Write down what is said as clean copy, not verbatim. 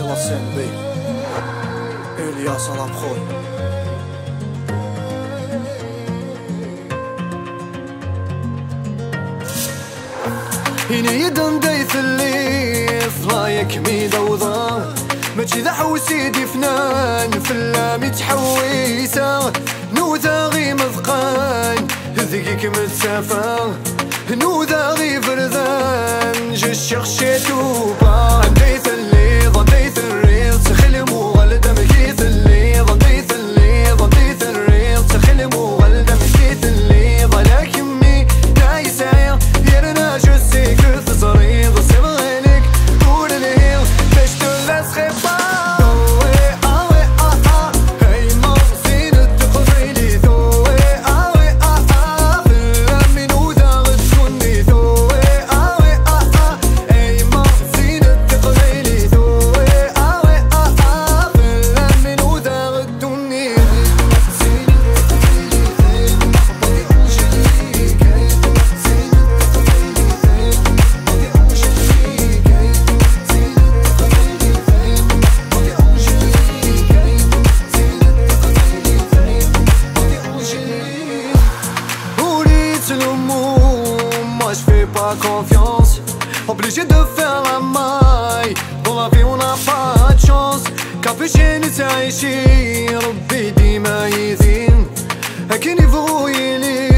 c'est la CNB. Elias à la prod. هنا يدن دايث اللي فلايك ميدا وضا ماشي ذا حوسيدي فنان فلامي تحويسا نوذا غي مذقان ذيك متسافا نوذا غي فردان جش شخشيتو با دايث اللي ضديث الريل تخلم وغلد مكيث اللي ضديث اللي ضديث الريل تخلم وغلد مكيث اللي ضلاك يمي نايسايا يرنا جسي كث صريض سبغيلك قول الهيل باش تلاس خيبا Confiance, obligé de faire la maille. Dans la vie on n'a pas de chance. Capuchin تعيشي ربي ديما يزين هكا نبغو يلي